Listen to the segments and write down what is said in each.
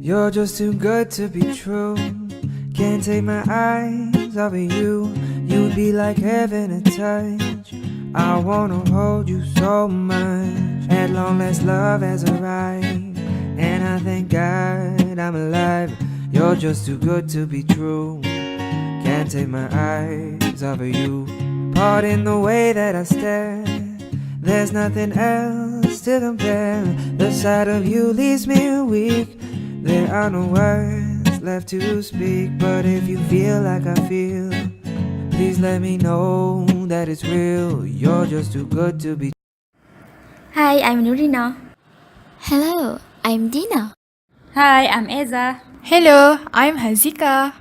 You're just too good to be true. Can't take my eyes off of you. You'd be like heaven to touch. I wanna hold you so much. At long last love has arrived, and I thank God I'm alive. You're just too good to be true. Can't take my eyes off of you. Pardon the way that I stare. There's nothing else to compare. The sight of you leaves me weak. There are no words left to speak. But if you feel like I feel, please let me know that it's real. You're just too good to be. Hi, I'm Nurina. Hello, I'm Dina. Hi, I'm Eza. Hello, I'm Hazika.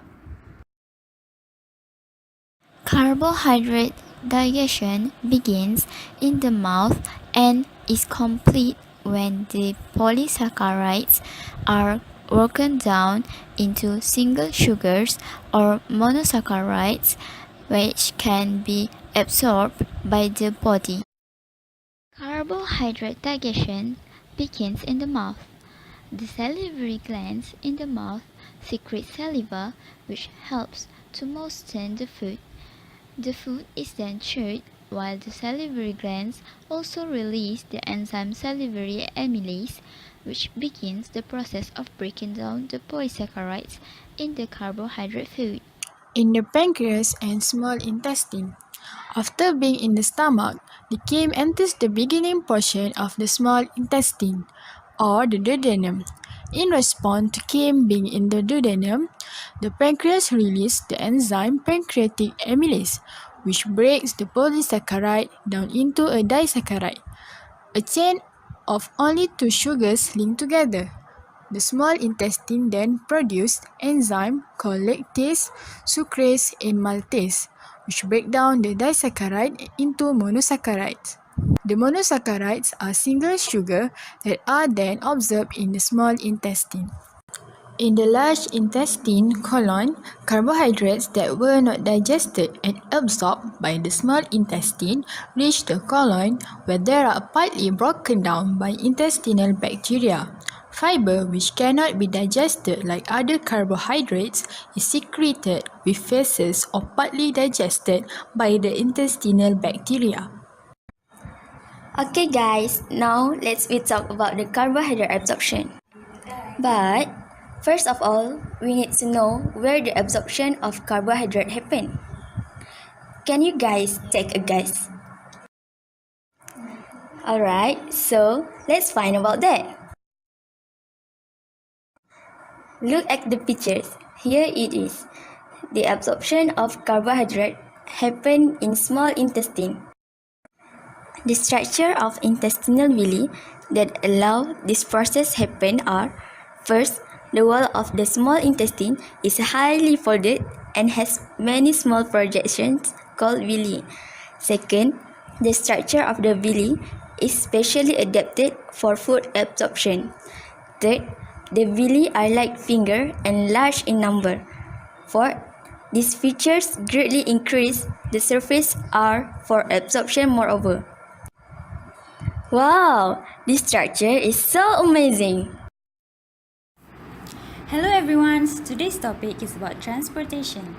Carbohydrate digestion begins in the mouth and is complete when the polysaccharides are broken down into single sugars or monosaccharides, which can be absorbed by the body. Carbohydrate digestion begins in the mouth. The salivary glands in the mouth secrete saliva, which helps to moisten the food. The food is then chewed, while the salivary glands also release the enzyme salivary amylase, which begins the process of breaking down the polysaccharides in the carbohydrate food. In the pancreas and small intestine. After being in the stomach, the chyme enters the beginning portion of the small intestine, or the duodenum. In response to chyme being in the duodenum, the pancreas releases the enzyme pancreatic amylase, which breaks the polysaccharide down into a disaccharide, a chain of only two sugars linked together. The small intestine then produces enzymes called lactase, sucrase, and maltase, which break down the disaccharide into monosaccharides. The monosaccharides are single sugar that are then absorbed in the small intestine. In the large intestine colon, carbohydrates that were not digested and absorbed by the small intestine reach the colon, where they are partly broken down by intestinal bacteria. Fiber, which cannot be digested like other carbohydrates, is secreted with feces or partly digested by the intestinal bacteria. Okay guys, now we talk about the carbohydrate absorption. But first of all, we need to know where the absorption of carbohydrate happen. Can you guys take a guess? Alright, so let's find about that. Look at the pictures. Here it is. The absorption of carbohydrate happen in small intestine. The structure of intestinal villi that allow this process happen are: first, the wall of the small intestine is highly folded and has many small projections called villi. Second, the structure of the villi is specially adapted for food absorption. Third, the villi are like finger and large in number. Fourth, these features greatly increase the surface area for absorption moreover. Wow, this structure is so amazing! Hello everyone, today's topic is about transportation.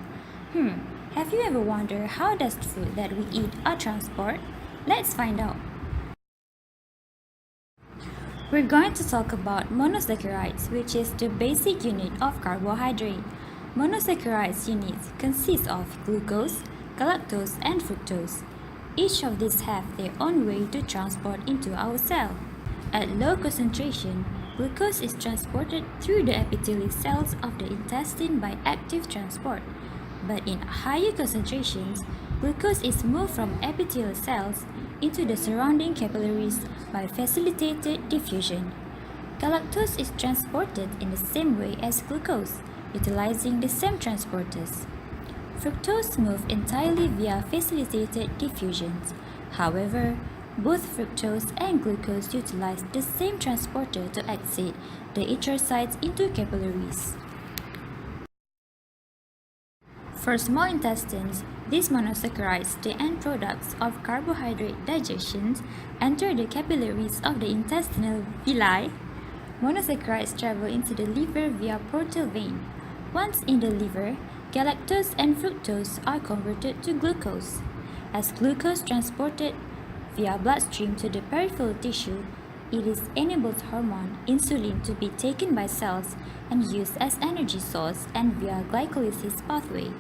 Have you ever wondered how does the food that we eat are transport? Let's find out. We're going to talk about monosaccharides, which is the basic unit of carbohydrate. Monosaccharides units consist of glucose, galactose, and fructose. Each of these have their own way to transport into our cell. At low concentration, glucose is transported through the epithelial cells of the intestine by active transport. But in higher concentrations, glucose is moved from epithelial cells into the surrounding capillaries by facilitated diffusion. Galactose is transported in the same way as glucose, utilizing the same transporters. Fructose moves entirely via facilitated diffusion. However, both fructose and glucose utilize the same transporter to exit the erythrocytes into capillaries. For small intestines, these monosaccharides, the end products of carbohydrate digestion, enter the capillaries of the intestinal villi, Monosaccharides travel into the liver via portal vein. Once in the liver, galactose and fructose are converted to glucose. As glucose transported via bloodstream to the peripheral tissue, it enables hormone insulin to be taken by cells and used as energy source and via glycolysis pathway.